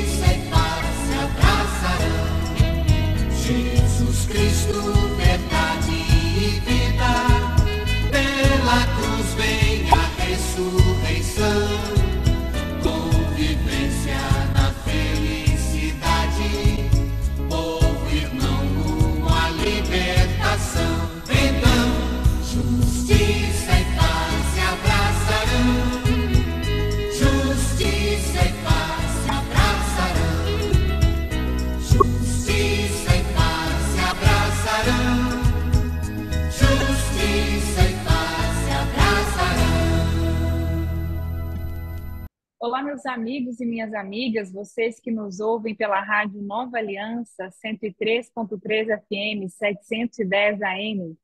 Justiça e paz se abraçarão. Jesus Cristo, verdade e vida. Pela cruz vem a ressurreição. Convivência na felicidade. Povo irmão rumo à libertação. Então, justiça e paz se abraçarão. Justiça e paz se abraçarão. Justiça e paz se abraçarão. Justiça e paz se abraçarão. Olá, meus amigos e minhas amigas, vocês que nos ouvem pela Rádio Nova Aliança, 103.3 FM, 710 AM,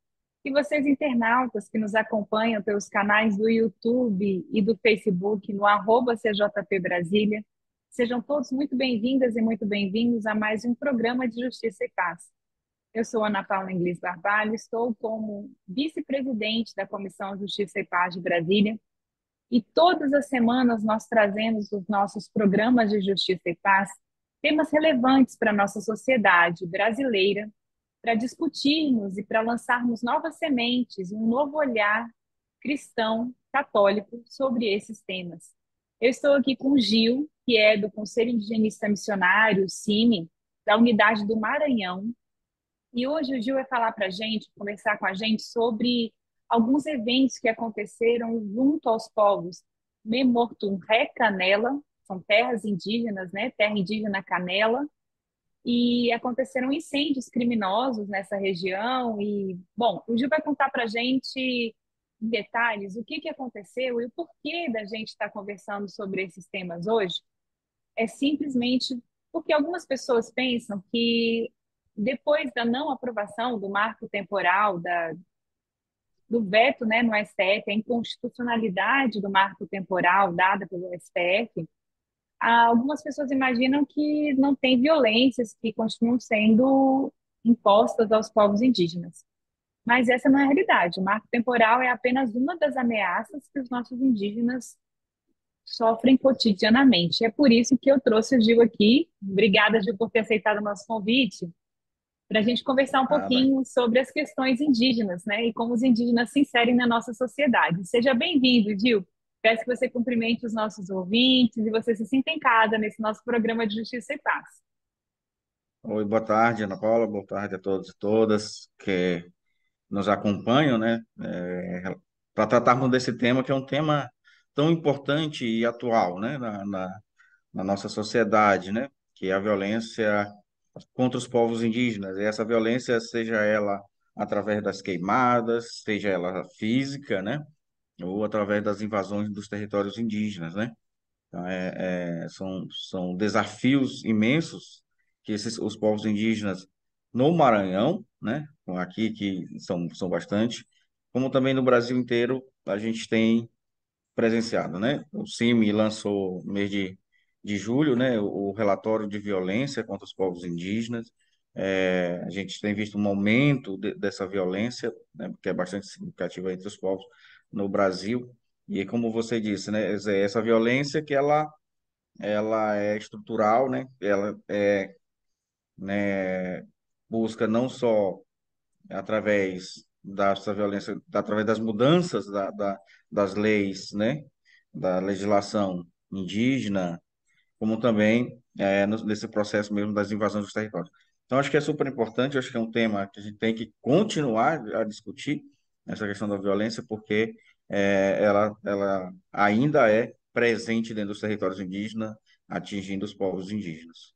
e vocês internautas que nos acompanham pelos canais do YouTube e do Facebook no @CJP Brasília, sejam todos muito bem-vindas e muito bem-vindos a mais um programa de Justiça e Paz. Eu sou Ana Paula Inglês Barbalho, estou como vice-presidente da Comissão Justiça e Paz de Brasília, e todas as semanas nós trazemos os nossos programas de Justiça e Paz temas relevantes para a nossa sociedade brasileira, para discutirmos e para lançarmos novas sementes, um novo olhar cristão, católico, sobre esses temas. Eu estou aqui com o Gil, que é do Conselho Indigenista Missionário, CIMI, da Unidade do Maranhão, e hoje o Gil vai falar para a gente, conversar com a gente sobre alguns eventos que aconteceram junto aos povos Memortum-Ré Canela, são terras indígenas, né? Terra indígena Canela, e aconteceram incêndios criminosos nessa região. E, bom, o Gil vai contar para a gente em detalhes o que que aconteceu e o porquê da gente estar conversando sobre esses temas hoje. É simplesmente porque algumas pessoas pensam que depois da não aprovação do marco temporal, do veto, né, no STF, a inconstitucionalidade do marco temporal dada pelo STF, algumas pessoas imaginam que não tem violências que continuam sendo impostas aos povos indígenas. Mas essa não é a realidade. O marco temporal é apenas uma das ameaças que os nossos indígenas sofrem cotidianamente. É por isso que eu trouxe o Gil aqui. Obrigada, Gil, por ter aceitado o nosso convite, para a gente conversar um Nada. pouquinho sobre as questões indígenas, né, e como os indígenas se inserem na nossa sociedade. Seja bem-vindo, Gil. Peço que você cumprimente os nossos ouvintes e você se sinta em casa nesse nosso programa de Justiça e Paz. Oi, boa tarde, Ana Paula, boa tarde a todos e todas que nos acompanham, né? Para tratarmos desse tema, que é um tema tão importante e atual, né? Na nossa sociedade, né? Que é a violência contra os povos indígenas. E essa violência, seja ela através das queimadas, seja ela física, né? Ou através das invasões dos territórios indígenas, né? Então, são desafios imensos que os povos indígenas no Maranhão, né, aqui que são bastante, como também no Brasil inteiro, a gente tem presenciado, né? O CIMI lançou no mês de julho, né, o relatório de violência contra os povos indígenas. A gente tem visto um aumento dessa violência, né, que é bastante significativa entre os povos no Brasil. E como você disse, né, essa violência que ela é estrutural, né? Ela né, busca não só através dessa violência, através das mudanças das leis, né? Da legislação indígena, como também nesse processo mesmo das invasões dos territórios. Então, acho que é super importante, acho que é um tema que a gente tem que continuar a discutir, essa questão da violência, porque ela ainda é presente dentro dos territórios indígenas, atingindo os povos indígenas.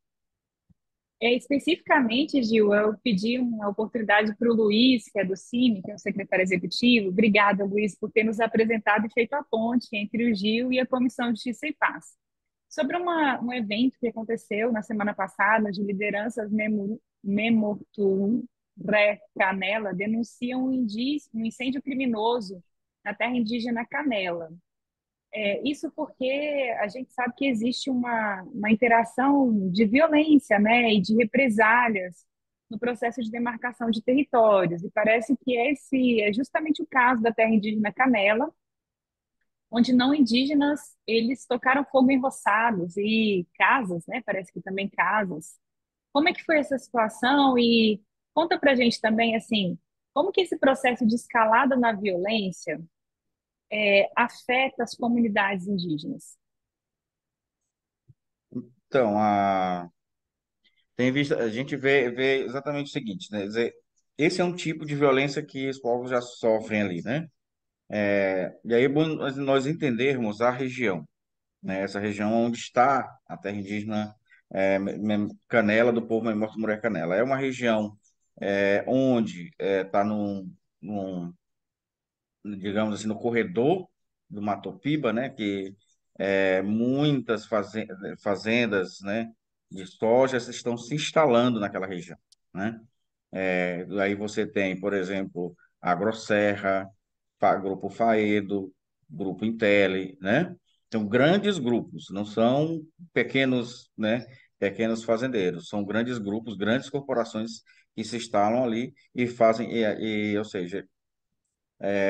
Especificamente, Gil, eu pedi uma oportunidade para o Luiz, que é do CIMI, que é o secretário executivo. Obrigada, Luiz, por ter nos apresentado e feito a ponte entre o Gil e a Comissão de Justiça e Paz. Sobre um evento que aconteceu na semana passada, de lideranças Memortum Ré Canela denunciam um incêndio criminoso na terra indígena Canela. Isso porque a gente sabe que existe uma interação de violência, né, e de represálias no processo de demarcação de territórios. E parece que esse é justamente o caso da terra indígena Canela, onde não indígenas, eles tocaram fogo em roçados e casas, né? Parece que também casas. Como é que foi essa situação? E conta pra gente também, assim, como que esse processo de escalada na violência afeta as comunidades indígenas? Então, tem visto, a gente vê exatamente o seguinte, né? Quer dizer, esse é um tipo de violência que os povos já sofrem ali, né? E aí é bom nós entendermos a região, né? Essa região onde está a terra indígena Canela, do povo Memória Canela. É uma região onde está digamos assim, no corredor do Mato Piba, né? Que muitas fazendas, né, de soja estão se instalando naquela região, né? Aí você tem, por exemplo, Agroserra, Grupo Faedo, Grupo Intelli, né? São grandes grupos, não são pequenos, né? Pequenos fazendeiros, são grandes grupos, grandes corporações que se instalam ali e fazem, ou seja,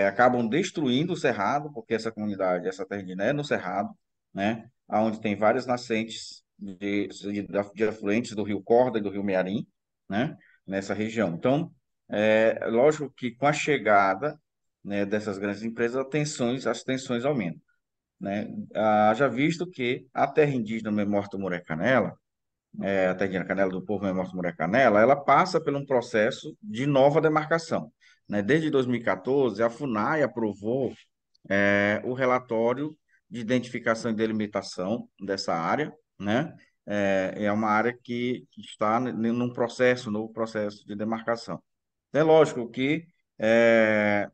acabam destruindo o cerrado, porque essa comunidade, essa terra indígena é no cerrado, né? Onde tem várias nascentes de afluentes do Rio Corda e do Rio Mearim, né? Nessa região. Então, lógico que com a chegada, né, dessas grandes empresas, as tensões aumentam, né? Já visto que a terra indígena Memória do Murecanela, a terra indígena Canela do Povo Memória do Murecanela, ela passa por um processo de nova demarcação, né? Desde 2014, a FUNAI aprovou o relatório de identificação e delimitação dessa área, né? É uma área que está num processo, novo processo de demarcação. É lógico que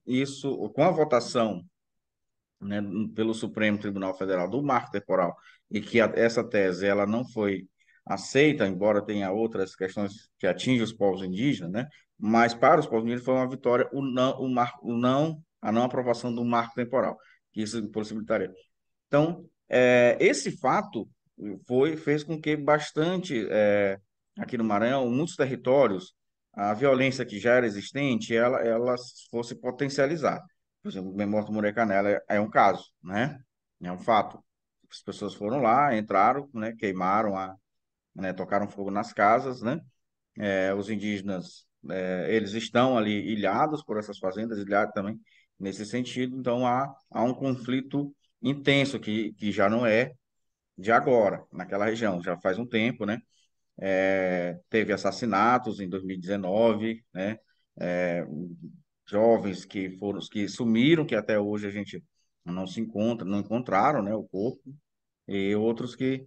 isso, com a votação, né, pelo Supremo Tribunal Federal do marco temporal e que essa tese ela não foi aceita, embora tenha outras questões que atingem os povos indígenas, né? Mas para os povos indígenas foi uma vitória a não aprovação do marco temporal, que isso possibilitaria. Então, esse fato fez com que bastante, aqui no Maranhão, muitos territórios, a violência que já era existente, ela fosse potencializada. Por exemplo, o Memória do Murecanela é um caso, né? É um fato. As pessoas foram lá, entraram, né? Queimaram, né? Tocaram fogo nas casas, né? Os indígenas, eles estão ali ilhados por essas fazendas, ilhados também nesse sentido. Então, há um conflito intenso que já não é de agora, naquela região, já faz um tempo, né? Teve assassinatos em 2019, né? É, Jovens que sumiram, que até hoje a gente não se encontra, não encontraram, né, o corpo, e outros que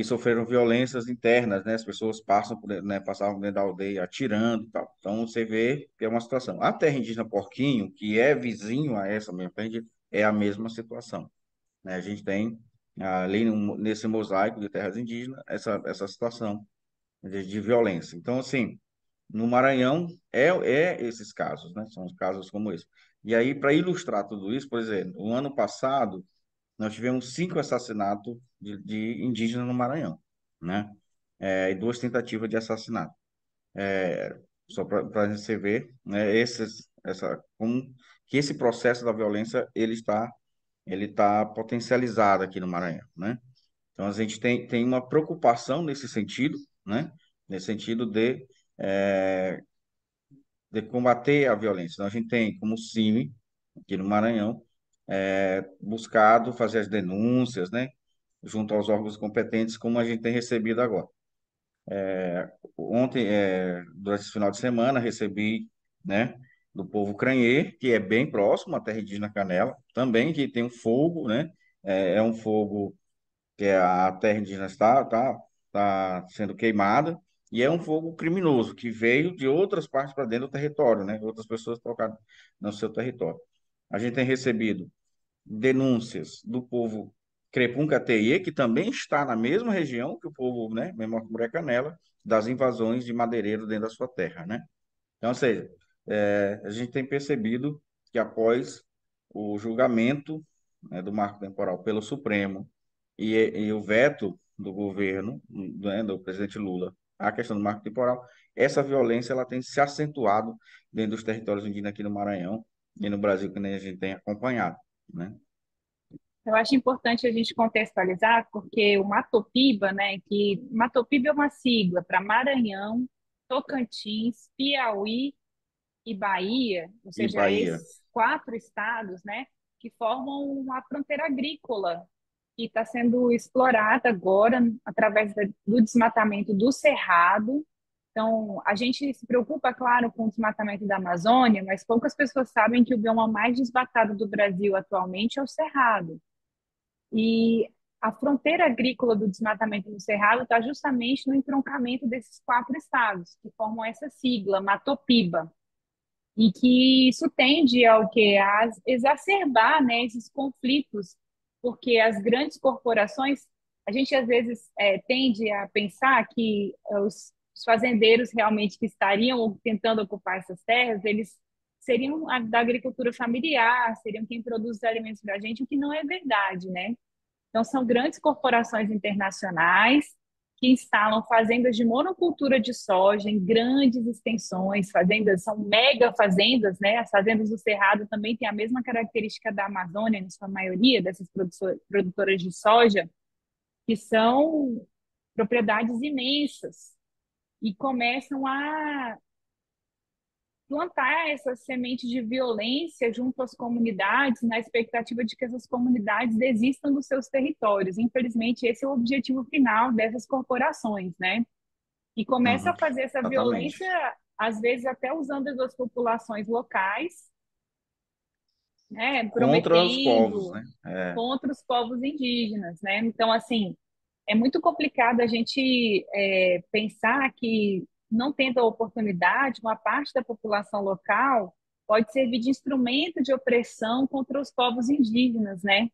sofreram violências internas, né? As pessoas passam por, né, passavam dentro da aldeia atirando e tal. Então você vê que é uma situação. A terra indígena Porquinho, que é vizinho a essa mesma terra indígena, é a mesma situação, né? A gente tem ali nesse mosaico de terras indígenas essa situação de violência. Então, assim, no Maranhão é esses casos, né? São os casos como esse. E aí, para ilustrar tudo isso, por exemplo, o ano passado nós tivemos 5 assassinatos de indígenas no Maranhão, né? E 2 tentativas de assassinato. Só para você ver, né? Como que esse processo da violência ele está potencializado aqui no Maranhão, né? Então a gente tem uma preocupação nesse sentido, né? Nesse sentido eh, de combater a violência. Então, a gente tem como CIMI, aqui no Maranhão, buscado fazer as denúncias, né, junto aos órgãos competentes, como a gente tem recebido agora. Ontem, durante esse final de semana, recebi, né, do povo Cranhê, que é bem próximo à terra indígena Canela, também que tem um fogo, né, é um fogo que a terra indígena está sendo queimada, e é um fogo criminoso que veio de outras partes para dentro do território, né? Outras pessoas tocaram no seu território. A gente tem recebido denúncias do povo Crepum-Cateye, que também está na mesma região que o povo, né, Memória Canela, das invasões de madeireiro dentro da sua terra, né? Então, ou seja, a gente tem percebido que após o julgamento, né, do marco temporal pelo Supremo e o veto do governo, né, do presidente Lula, à questão do marco temporal, essa violência ela tem se acentuado dentro dos territórios indígenas aqui no Maranhão e no Brasil, que nem a gente tem acompanhado, né? Eu acho importante a gente contextualizar, porque o Matopiba, né, que Matopiba é uma sigla para Maranhão, Tocantins, Piauí e Bahia, ou E seja, Bahia. esses quatro estados, né, que formam uma fronteira agrícola que está sendo explorada agora através do desmatamento do Cerrado. Então, a gente se preocupa, claro, com o desmatamento da Amazônia, mas poucas pessoas sabem que o bioma mais desmatado do Brasil atualmente é o Cerrado. E a fronteira agrícola do desmatamento no Cerrado está justamente no entroncamento desses quatro estados, que formam essa sigla, Matopiba, e que isso tende ao que a exacerbar, né, esses conflitos, porque as grandes corporações, a gente às vezes tende a pensar que os fazendeiros realmente que estariam tentando ocupar essas terras, eles seriam da agricultura familiar, seriam quem produz os alimentos para a gente, o que não é verdade, né? Então, são grandes corporações internacionais que instalam fazendas de monocultura de soja em grandes extensões, fazendas são mega fazendas, né? As fazendas do Cerrado também têm a mesma característica da Amazônia, em sua maioria, dessas produtoras de soja, que são propriedades imensas e começam a plantar essa semente de violência junto às comunidades, na expectativa de que essas comunidades desistam dos seus territórios. Infelizmente, esse é o objetivo final dessas corporações, né? E começa Uhum, a fazer essa exatamente. violência, às vezes até usando as populações locais, né? Contra os povos, Prometendo né? É, contra os povos indígenas, né? Então, assim, é muito complicado a gente pensar que, não tendo a oportunidade, uma parte da população local pode servir de instrumento de opressão contra os povos indígenas, né?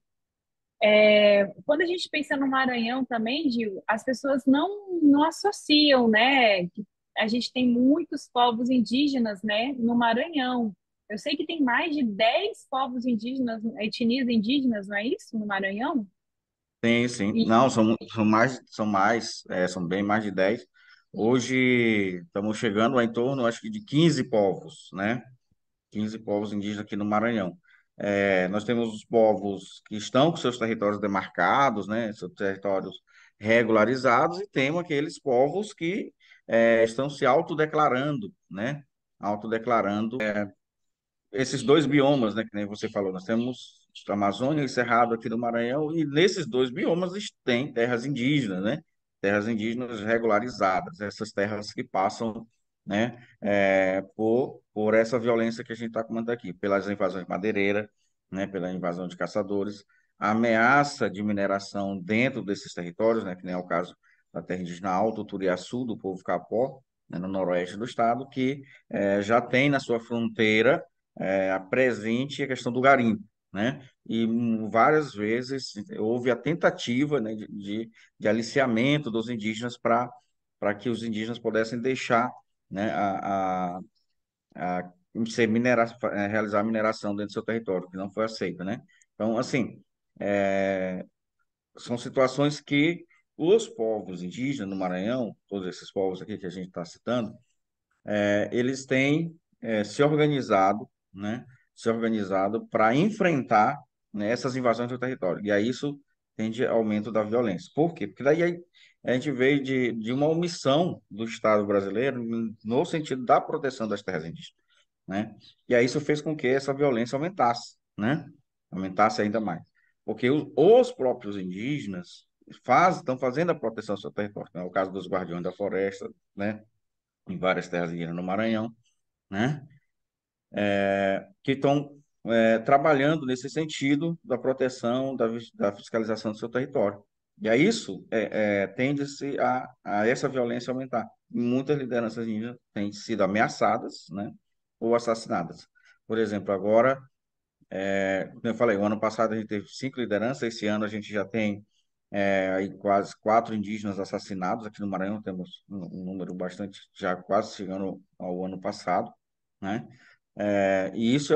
Quando a gente pensa no Maranhão também, Gil, as pessoas não associam, né? Que a gente tem muitos povos indígenas, né, no Maranhão. Eu sei que tem mais de 10 povos indígenas, etnias indígenas, não é isso, no Maranhão? sim, sim. E, Não, são bem mais de 10. Hoje estamos chegando a em torno, acho que, de 15 povos, né? 15 povos indígenas aqui no Maranhão. Nós temos os povos que estão com seus territórios demarcados, né? Seus territórios regularizados, e temos aqueles povos que estão se autodeclarando, né? Autodeclarando esses dois biomas, né, que nem você falou, nós temos a Amazônia e o Cerrado aqui no Maranhão, e nesses dois biomas tem terras indígenas, né? Terras indígenas regularizadas, essas terras que passam, né, por essa violência que a gente está comentando aqui, pelas invasões madeireiras, né, pela invasão de caçadores, a ameaça de mineração dentro desses territórios, né, que nem é o caso da terra indígena Alto Turiaçu, do povo Capó, né, no noroeste do estado, que já tem na sua fronteira a presente a questão do garimpo, né? E várias vezes houve a tentativa, né, de aliciamento dos indígenas para que os indígenas pudessem deixar, né, a ser realizar a mineração dentro do seu território, que não foi aceita, né? Então, assim, é, são situações que os povos indígenas no Maranhão, todos esses povos aqui que a gente está citando, eles têm se organizado, né? Se organizado para enfrentar, né, essas invasões do território. E aí isso tende ao aumento da violência. Por quê? Porque daí a gente veio de uma omissão do Estado brasileiro no sentido da proteção das terras indígenas, né? E aí isso fez com que essa violência aumentasse, né? Aumentasse ainda mais. Porque os próprios indígenas estão fazendo a proteção do seu território, né? É o caso dos guardiões da floresta, né? Em várias terras indígenas no Maranhão, né? Que estão trabalhando nesse sentido da proteção, da fiscalização do seu território. E a isso tende-se a essa violência aumentar. Muitas lideranças indígenas têm sido ameaçadas, né? Ou assassinadas. Por exemplo, agora, como eu falei, o ano passado a gente teve 5 lideranças, esse ano a gente já tem aí quase 4 indígenas assassinados. Aqui no Maranhão temos um número bastante, já quase chegando ao ano passado, né? E isso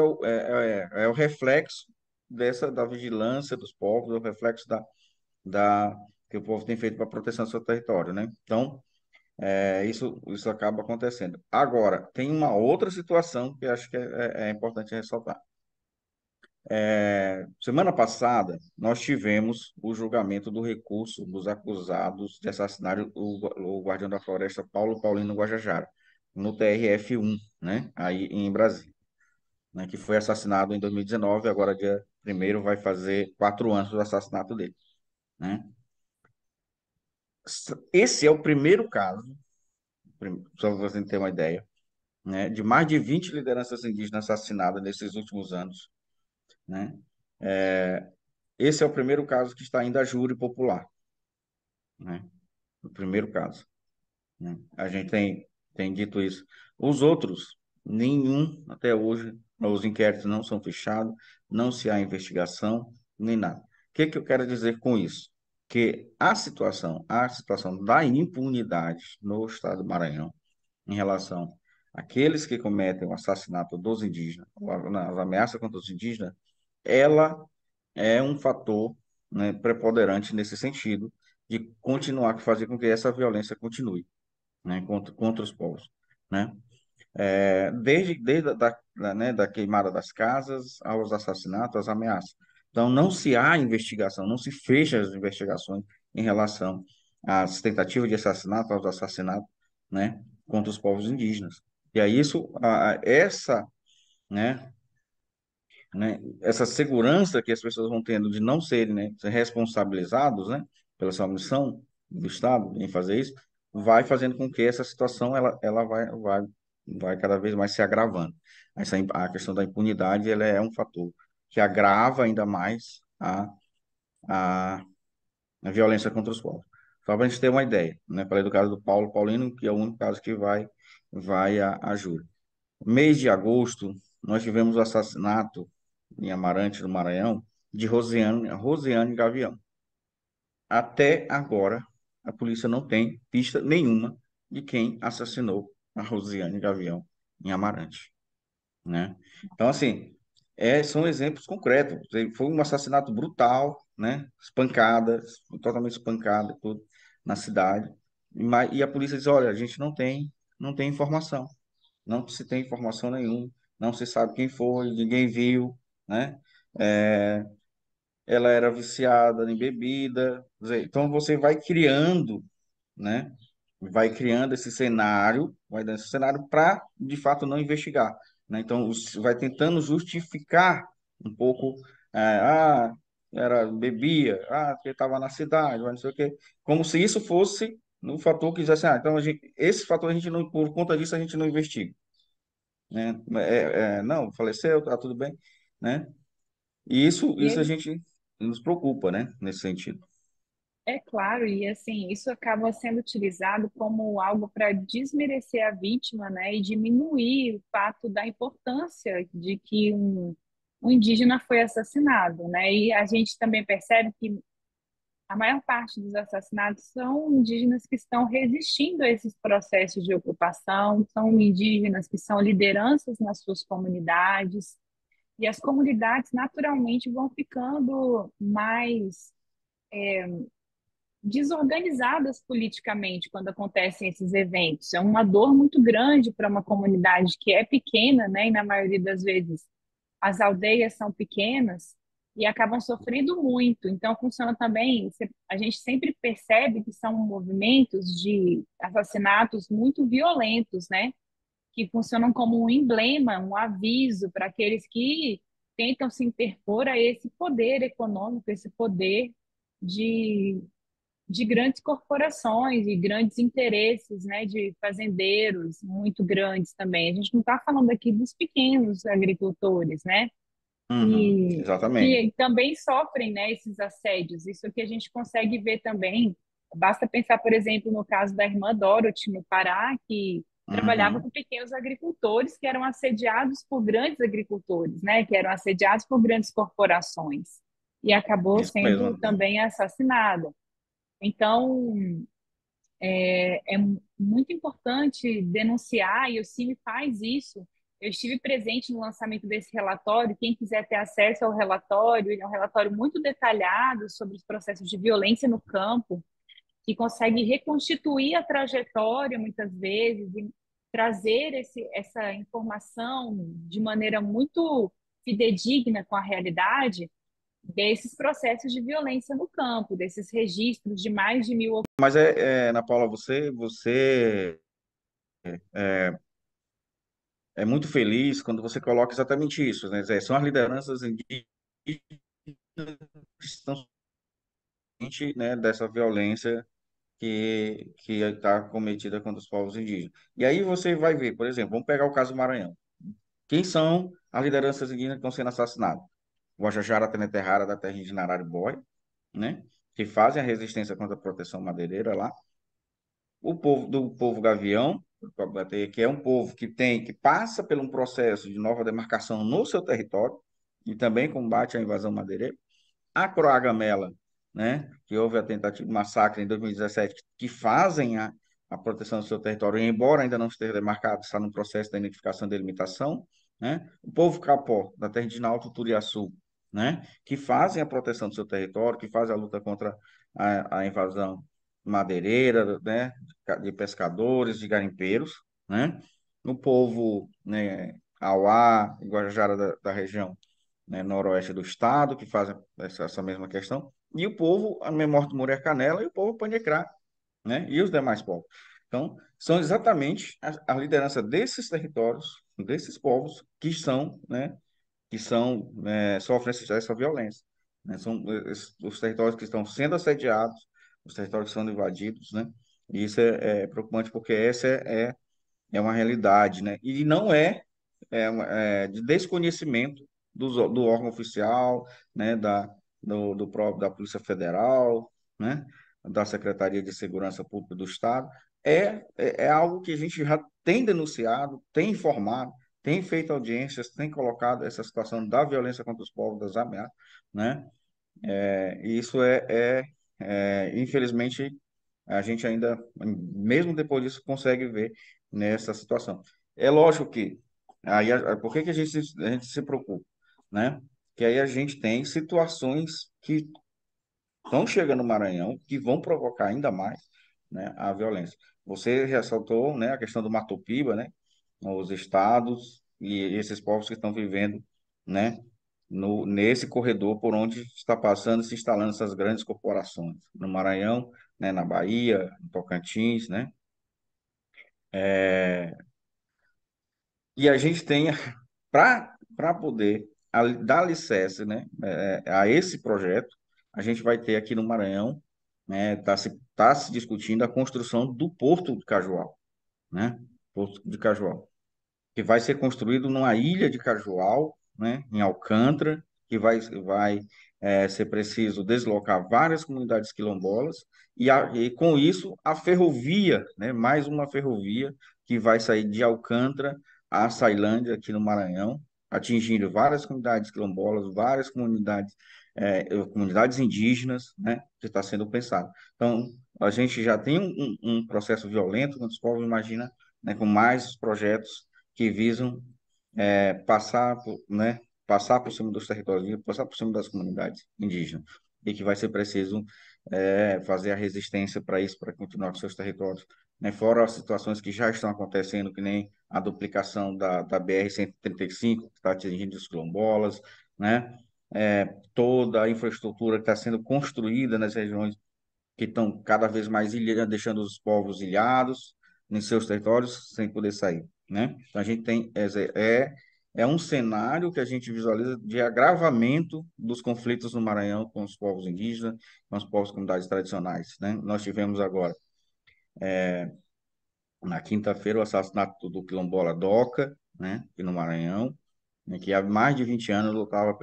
é o reflexo da vigilância dos povos, é o reflexo da, que o povo tem feito para a proteção do seu território, né? Então, isso acaba acontecendo. Agora, tem uma outra situação que eu acho que é importante ressaltar. Semana passada, nós tivemos o julgamento do recurso dos acusados de assassinar o guardião da floresta Paulo Paulino Guajajara, no TRF-1, né, aí em Brasília, né, que foi assassinado em 2019, agora dia 1º vai fazer 4 anos do assassinato dele, né? Esse é o primeiro caso, só para você ter uma ideia, né, de mais de 20 lideranças indígenas assassinadas nesses últimos anos, né? Esse é o primeiro caso que está indo a júri popular, né? O primeiro caso, né? A gente tem dito isso. Os outros, nenhum até hoje, os inquéritos não são fechados, não se há investigação, nem nada. O que que eu quero dizer com isso? Que a situação da impunidade no estado do Maranhão, em relação àqueles que cometem o assassinato dos indígenas, ou as ameaças contra os indígenas, ela é um fator, né, preponderante nesse sentido, de continuar a fazer com que essa violência continue, né, contra os povos, né? Desde da queimada das casas aos assassinatos, às ameaças. Então, não se há investigação, não se fecha as investigações em relação às tentativas de assassinato, aos assassinatos, né, contra os povos indígenas. E aí né, essa segurança que as pessoas vão tendo de não serem, né, ser responsabilizados, né, pela sua missão do Estado em fazer isso, vai fazendo com que essa situação ela vai cada vez mais se agravando. A questão da impunidade ela é um fator que agrava ainda mais a, a violência contra os povos. Só para a gente ter uma ideia, né, falei do caso do Paulo Paulino, que é o único caso que vai a júri. Mês de agosto, nós tivemos o assassinato em Amarante, no Maranhão, de Rosiane Gavião. Até agora, a polícia não tem pista nenhuma de quem assassinou a Rosiane Gavião em Amarante, né? Então, assim, são exemplos concretos. Foi um assassinato brutal, né? Espancadas, totalmente espancada, tudo, na cidade. E a polícia diz, olha, a gente não tem informação. Não se tem informação nenhuma, não se sabe quem foi, ninguém viu, né? É, ela era viciada em bebida. Quer dizer, então você vai criando, né? Vai criando esse cenário, vai dando esse cenário para, de fato, não investigar, né? Então vai tentando justificar um pouco, era bebia, porque estava na cidade, não sei o quê, como se isso fosse um fator que dissesse, então esse fator a gente não, por conta disso a gente não investiga, né? Não, faleceu, tá tudo bem, né? E E isso a ele, gente nos preocupa, né? Nesse sentido. é claro, e assim, isso acaba sendo utilizado como algo para desmerecer a vítima, né, e diminuir o fato da importância de que um indígena foi assassinado, né? E a gente também percebe que a maior parte dos assassinatos são indígenas que estão resistindo a esses processos de ocupação, são indígenas que são lideranças nas suas comunidades, e as comunidades naturalmente vão ficando mais desorganizadas politicamente quando acontecem esses eventos. É uma dor muito grande para uma comunidade que é pequena, né? E na maioria das vezes as aldeias são pequenas e acabam sofrendo muito. Então funciona também, a gente sempre percebe que são movimentos de assassinatos muito violentos, né? Que funcionam como um emblema, um aviso para aqueles que tentam se interpor a esse poder econômico, esse poder de grandes corporações e grandes interesses, né, de fazendeiros muito grandes também. A gente não está falando aqui dos pequenos agricultores, né, Uhum, e exatamente. que também sofrem, né, esses assédios. Isso que a gente consegue ver também. Basta pensar, por exemplo, no caso da irmã Dorothy, no Pará, que trabalhava Uhum, com pequenos agricultores que eram assediados por grandes agricultores, né, que eram assediados por grandes corporações. E acabou isso mesmo. sendo também assassinada. Então, é muito importante denunciar, e o Cine faz isso. Eu estive presente no lançamento desse relatório. Quem quiser ter acesso ao relatório, ele é um relatório muito detalhado sobre os processos de violência no campo, que consegue reconstituir a trajetória, muitas vezes, e trazer essa informação de maneira muito fidedigna com a realidade desses processos de violência no campo, desses registros de mais de 1.000. Mas Ana Paula, você é muito feliz quando você coloca exatamente isso, né? São as lideranças indígenas que estão cientes, né, dessa violência que está cometida contra os povos indígenas. E aí você vai ver, por exemplo, vamos pegar o caso do Maranhão. Quem são as lideranças indígenas que estão sendo assassinadas? Guajajara Teneterrara da terra indígena Araribóia, né? Que fazem a resistência contra a proteção madeireira lá. O povo do povo Gavião, que é um povo que passa por um processo de nova demarcação no seu território e também combate a invasão madeireira. A Croagamela, né, que houve a tentativa de massacre em 2017, que fazem a proteção do seu território, e embora ainda não esteja demarcado, está no processo da identificação e delimitação, né? O povo Capó, da terra indígena Alto Turiaçu, né, que fazem a proteção do seu território, que fazem a luta contra a invasão madeireira, né, de pescadores, de garimpeiros, né? O povo, né, Auá, Guajajara da região, né, noroeste do estado, que fazem essa mesma questão, e o povo, a memória do Mulher Canela e o povo Panecrá, né, e os demais povos. Então, são exatamente a liderança desses territórios, desses povos, sofrem essa violência, né? São os territórios que estão sendo assediados, os territórios que são invadidos, né? E isso é preocupante porque essa é uma realidade, né? E não de desconhecimento do órgão oficial, né, da Polícia Federal, né, da Secretaria de Segurança Pública do Estado. É algo que a gente já tem denunciado, tem informado, tem feito audiências, tem colocado essa situação da violência contra os povos, das ameaças, né? E isso infelizmente, a gente ainda, mesmo depois disso, consegue ver nessa situação. É lógico que, por que que a gente se preocupa, né? Que aí a gente tem situações que estão chegando no Maranhão, que vão provocar ainda mais, né, a violência. Você ressaltou, né, a questão do Matopiba, né? Os estados e esses povos que estão vivendo, né, nesse corredor por onde está passando e se instalando essas grandes corporações, no Maranhão, né, na Bahia, no Tocantins, né? É, e a gente tem, para poder dar licença, né, a esse projeto, a gente vai ter aqui no Maranhão, né, tá se discutindo a construção do Porto de Cajual, né? Porto de Cajual, que vai ser construído numa ilha de Cajual, né, em Alcântara, que vai ser preciso deslocar várias comunidades quilombolas, e com isso a ferrovia, né, mais uma ferrovia que vai sair de Alcântara a Ceilândia, aqui no Maranhão, atingindo várias comunidades quilombolas, várias comunidades indígenas, né, que está sendo pensado. Então, a gente já tem um processo violento contra os povos, imagina, né, com mais projetos que visam passar por cima dos territórios, passar por cima das comunidades indígenas, e que vai ser preciso fazer a resistência para isso, para continuar com seus territórios, né? Fora as situações que já estão acontecendo, que nem a duplicação da BR-135, que está atingindo os quilombolas, né? Toda a infraestrutura que está sendo construída nas regiões que estão cada vez mais deixando os povos ilhados em seus territórios sem poder sair, né? Então a gente tem um cenário que a gente visualiza de agravamento dos conflitos no Maranhão com os povos indígenas, com os povos comunidades tradicionais, né? Nós tivemos agora na quinta-feira o assassinato do quilombola Doca, né? Aqui no Maranhão, né? Que há mais de 20 anos lutava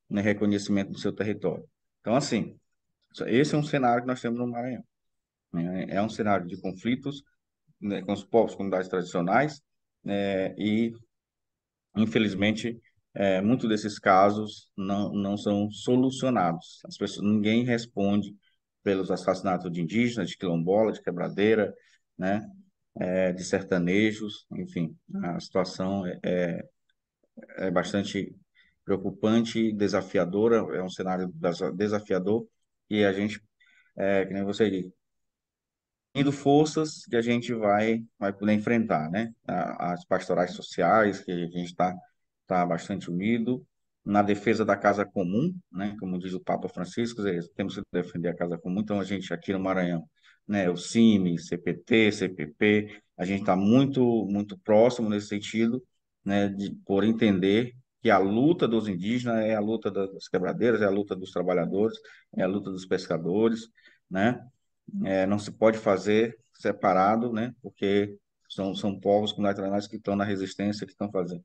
né, reconhecimento do seu território. Então assim, esse é um cenário que nós temos no Maranhão, né? É um cenário de conflitos, né, com os povos, comunidades tradicionais, e, infelizmente, muitos desses casos não são solucionados. Ninguém responde pelos assassinatos de indígenas, de quilombola, de quebradeira, né, de sertanejos, enfim, a situação é bastante preocupante e desafiadora, é um cenário desafiador, e a gente, que nem você disse, indo forças que a gente vai poder enfrentar, né? As pastorais sociais que a gente está está bastante unido na defesa da casa comum, né? Como diz o Papa Francisco, temos que defender a casa comum. Então, a gente aqui no Maranhão, né? O CIMI, CPT, CPP, a gente está muito próximo nesse sentido, né? Por entender que a luta dos indígenas é a luta das quebradeiras, é a luta dos trabalhadores, é a luta dos pescadores, né? Não se pode fazer separado, né? Porque são povos comunidades que estão na resistência, que estão fazendo.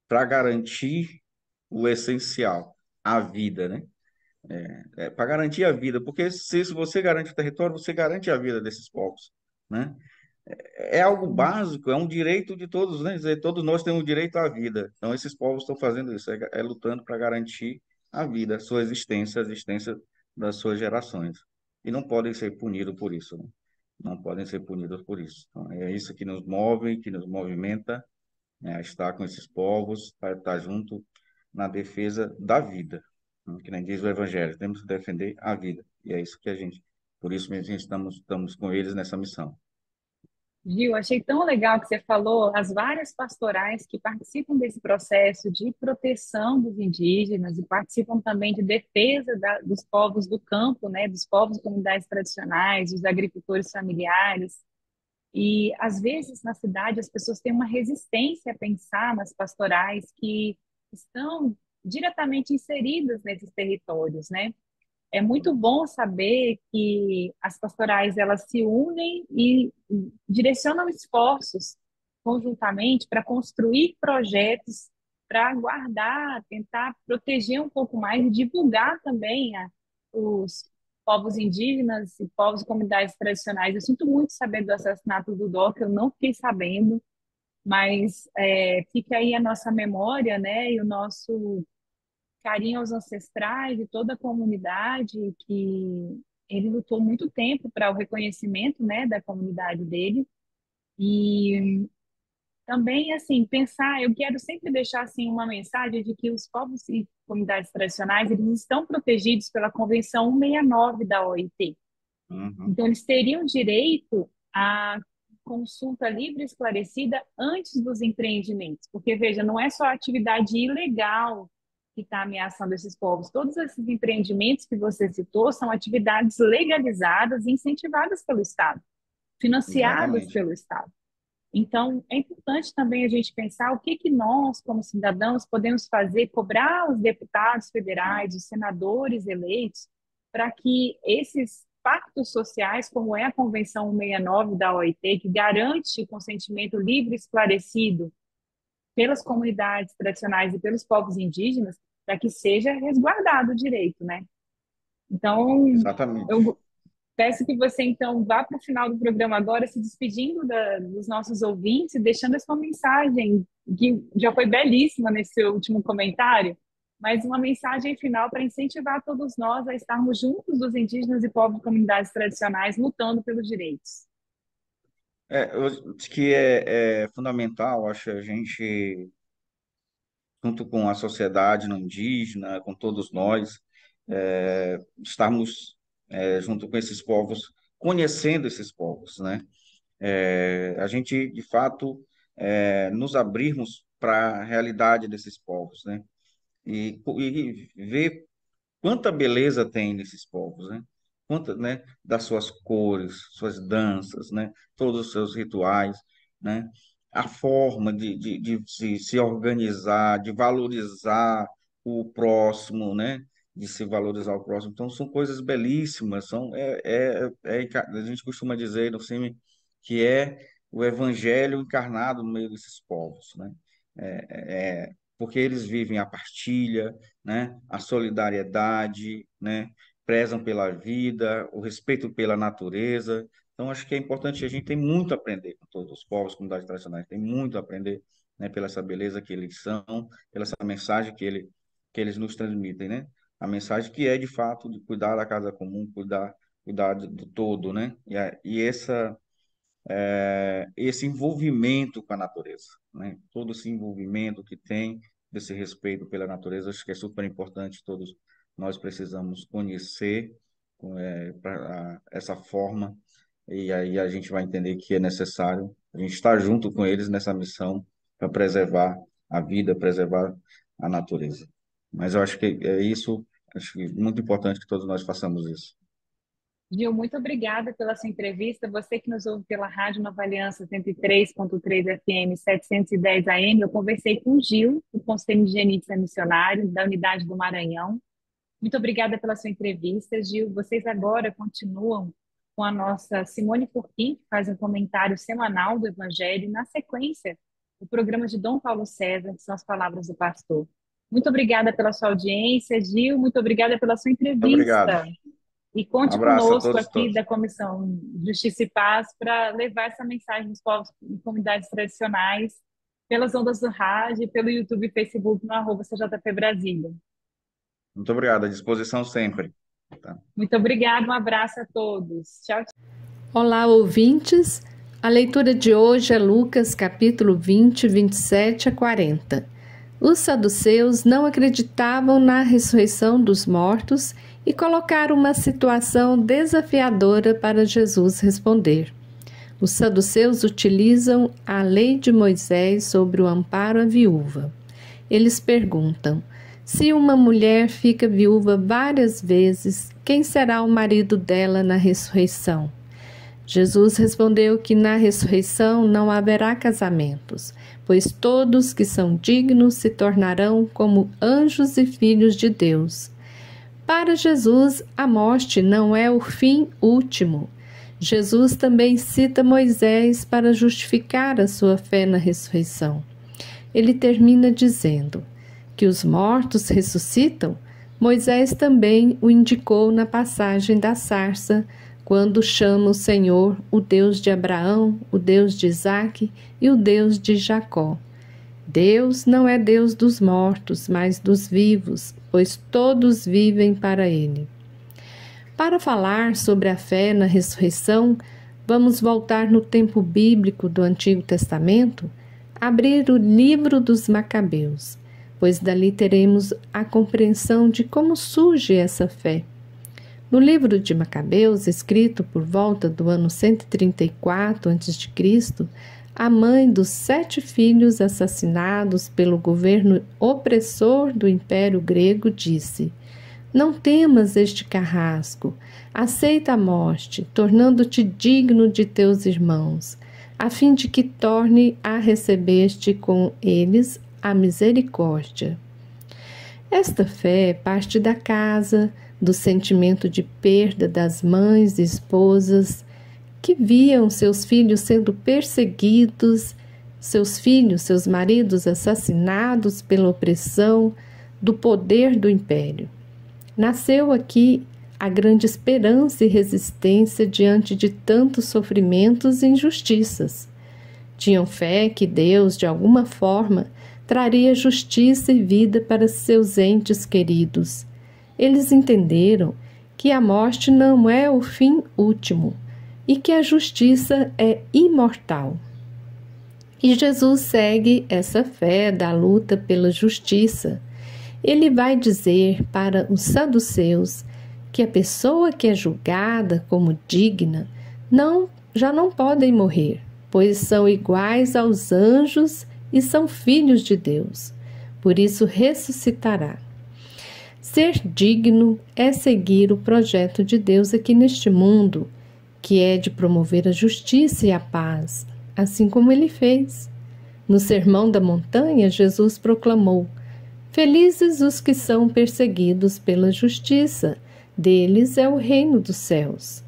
Para garantir o essencial, a vida, né? Para garantir a vida, porque se você garante o território, você garante a vida desses povos, né? É algo básico, é um direito de todos, né? Quer dizer, todos nós temos direito à vida. Então, esses povos estão fazendo isso, lutando para garantir a vida, a sua existência, a existência das suas gerações. E não podem ser punidos por isso, né? Não podem ser punidos por isso. Então, é isso que nos move, que nos movimenta, né, a estar com esses povos, para estar junto na defesa da vida, né? Que nem diz o Evangelho, temos que defender a vida. E é isso que a gente, por isso mesmo, a gente estamos com eles nessa missão. Gil, achei tão legal que você falou as várias pastorais que participam desse processo de proteção dos indígenas e participam também de defesa dos povos do campo, né, dos povos de comunidades tradicionais, dos agricultores familiares. E, às vezes, na cidade, as pessoas têm uma resistência a pensar nas pastorais que estão diretamente inseridas nesses territórios, né? É muito bom saber que as pastorais elas se unem e direcionam esforços conjuntamente para construir projetos para guardar, tentar proteger um pouco mais e divulgar também os povos indígenas e povos e comunidades tradicionais. Eu sinto muito saber do assassinato do Doc, eu não fiquei sabendo, mas fica aí a nossa memória, né, e o nosso carinho aos ancestrais e toda a comunidade que ele lutou muito tempo para o reconhecimento, né, da comunidade dele. E também, assim, pensar, eu quero sempre deixar, assim, uma mensagem de que os povos e comunidades tradicionais, eles estão protegidos pela Convenção 169 da OIT. Uhum. Então, eles teriam direito à consulta livre e esclarecida antes dos empreendimentos, porque, veja, não é só a atividade ilegal que está ameaçando esses povos. Todos esses empreendimentos que você citou são atividades legalizadas e incentivadas pelo Estado, financiadas Exatamente. pelo Estado. Então, é importante também a gente pensar o que nós, como cidadãos, podemos fazer, cobrar os deputados federais, os senadores eleitos, para que esses pactos sociais, como é a Convenção 169 da OIT, que garante o consentimento livre e esclarecido pelas comunidades tradicionais e pelos povos indígenas, para que seja resguardado o direito, né? Então, Exatamente. eu peço que você, então, vá para o final do programa agora, se despedindo dos nossos ouvintes e deixando a sua mensagem, que já foi belíssima nesse seu último comentário, mas uma mensagem final para incentivar todos nós a estarmos juntos dos indígenas e povos de comunidades tradicionais lutando pelos direitos. Eu acho que é fundamental, acho, a gente, junto com a sociedade não indígena, com todos nós, estarmos junto com esses povos, conhecendo esses povos, né? A gente, de fato, nos abrirmos para a realidade desses povos, né? E ver quanta beleza tem nesses povos, né? Quanta, né? Das suas cores, suas danças, né? Todos os seus rituais, né? A forma de se organizar, de valorizar o próximo, né? De se valorizar o próximo. Então, são coisas belíssimas. A gente costuma dizer no filme que é o evangelho encarnado no meio desses povos, né? Porque eles vivem a partilha, né? A solidariedade, né? Prezam pela vida, o respeito pela natureza. Então, acho que é importante, a gente tem muito a aprender com todos os povos, comunidades tradicionais, tem muito a aprender, né? Pela essa beleza que eles são, pela essa mensagem que eles nos transmitem, né? A mensagem que é, de fato, de cuidar da casa comum, cuidar do todo, né? Esse envolvimento com a natureza, né? Todo esse envolvimento que tem, desse respeito pela natureza, acho que é super importante, todos nós precisamos conhecer essa forma, e aí a gente vai entender que é necessário a gente estar junto com eles nessa missão para preservar a vida, preservar a natureza. Mas eu acho que é isso, acho que é muito importante que todos nós façamos isso. Gil, muito obrigada pela sua entrevista. Você que nos ouve pela Rádio Nova Aliança 103.3 FM 710 AM, eu conversei com o Gil, do Conselho de Higienista Missionário da Unidade do Maranhão. Muito obrigada pela sua entrevista, Gil. Vocês agora continuam com a nossa Simone Furquim, que faz um comentário semanal do Evangelho, e na sequência, o programa de Dom Paulo César, que são as palavras do pastor. Muito obrigada pela sua audiência, Gil. Muito obrigada pela sua Muito obrigado. entrevista. E Um conte abraço a conosco todos e aqui todas. da Comissão Justiça e Paz para levar essa mensagem dos povos e comunidades tradicionais pelas ondas do rádio, pelo YouTube e Facebook no @CJP Brasília. Muito obrigado, à disposição sempre. Tá? Muito obrigada, um abraço a todos. Tchau, tchau. Olá, ouvintes. A leitura de hoje é Lucas, capítulo 20, 27 a 40. Os saduceus não acreditavam na ressurreição dos mortos e colocaram uma situação desafiadora para Jesus responder. Os saduceus utilizam a lei de Moisés sobre o amparo à viúva. Eles perguntam: se uma mulher fica viúva várias vezes, quem será o marido dela na ressurreição? Jesus respondeu que na ressurreição não haverá casamentos, pois todos que são dignos se tornarão como anjos e filhos de Deus. Para Jesus, a morte não é o fim último. Jesus também cita Moisés para justificar a sua fé na ressurreição. Ele termina dizendo que os mortos ressuscitam. Moisés também o indicou na passagem da sarça, quando chama o Senhor o Deus de Abraão, o Deus de Isaque e o Deus de Jacó. Deus não é Deus dos mortos, mas dos vivos, pois todos vivem para Ele. Para falar sobre a fé na ressurreição, vamos voltar no tempo bíblico do Antigo Testamento, abrir o livro dos Macabeus, pois dali teremos a compreensão de como surge essa fé. No livro de Macabeus, escrito por volta do ano 134 a.C., a mãe dos 7 filhos assassinados pelo governo opressor do Império Grego disse: não temas este carrasco, aceita a morte, tornando-te digno de teus irmãos, a fim de que torne a receber-te com eles a misericórdia. Esta fé parte da casa, do sentimento de perda das mães e esposas que viam seus filhos sendo perseguidos, seus maridos assassinados pela opressão do poder do império. Nasceu aqui a grande esperança e resistência diante de tantos sofrimentos e injustiças. Tinham fé que Deus, de alguma forma, traria justiça e vida para seus entes queridos. Eles entenderam que a morte não é o fim último e que a justiça é imortal. E Jesus segue essa fé da luta pela justiça. Ele vai dizer para os saduceus que a pessoa que é julgada como digna já não podem morrer, pois são iguais aos anjos e são filhos de Deus. Por isso ressuscitará. Ser digno é seguir o projeto de Deus aqui neste mundo, que é de promover a justiça e a paz, assim como ele fez. No Sermão da Montanha, Jesus proclamou: felizes os que são perseguidos pela justiça, deles é o reino dos céus.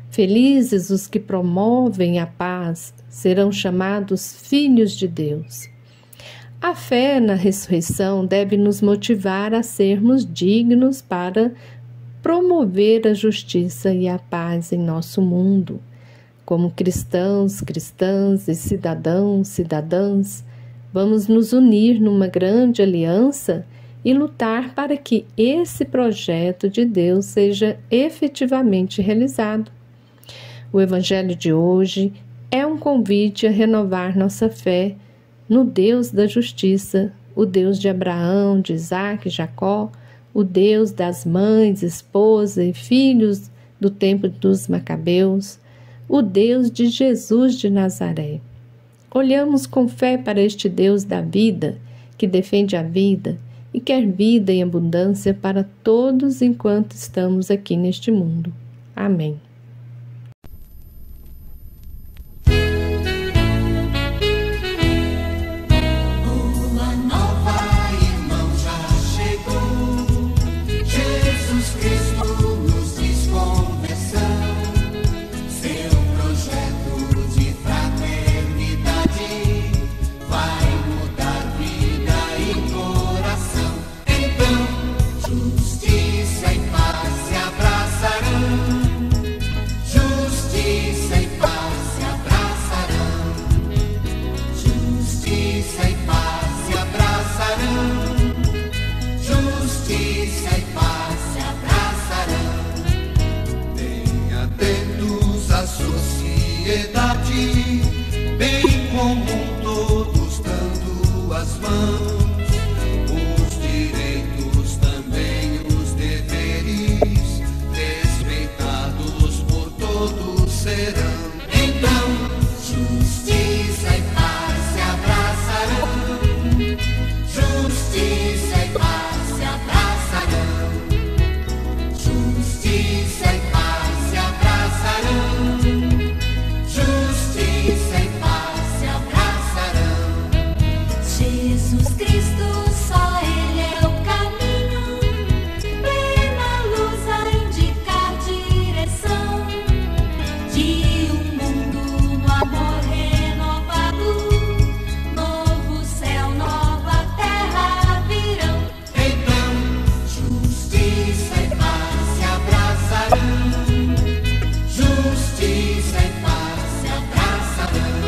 Felizes os que promovem a paz, serão chamados filhos de Deus. A fé na ressurreição deve nos motivar a sermos dignos para promover a justiça e a paz em nosso mundo. Como cristãos, cristãs e cidadãos, cidadãs, vamos nos unir numa grande aliança e lutar para que esse projeto de Deus seja efetivamente realizado. O Evangelho de hoje é um convite a renovar nossa fé no Deus da justiça, o Deus de Abraão, de Isaque e Jacó, o Deus das mães, esposa e filhos do tempo dos Macabeus, o Deus de Jesus de Nazaré. Olhamos com fé para este Deus da vida, que defende a vida e quer vida em abundância para todos enquanto estamos aqui neste mundo. Amém. Boa nova, irmão, já chegou. Jesus Cristo nos diz conversão. Seu projeto de fraternidade vai mudar vida e coração. Então, justiça e paz se abraçarão. Justiça e paz se abraçarão. Justiça e paz se abraçarão. Justiça e paz se abraçarão. Bem atentos à sociedade, bem comum, todos dando as mãos. Os direitos, também os deveres, respeitados por todos serão. Então, justiça e paz se abraçarão. Justiça e paz se abraçarão. Justiça e paz se abraçarão. Justiça e paz se abraçarão. Jesus Cristo, só Ele é o caminho, plena luz a indicar direção de um mundo no amor renovado. Novo céu, nova terra virão. Então, justiça e paz se abraçarão. Justiça e paz se abraçarão.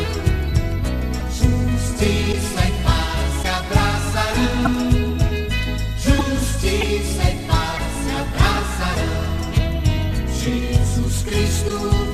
Justiça e paz se abraçarão. Justiça e paz se abraçarão. Jesus Cristo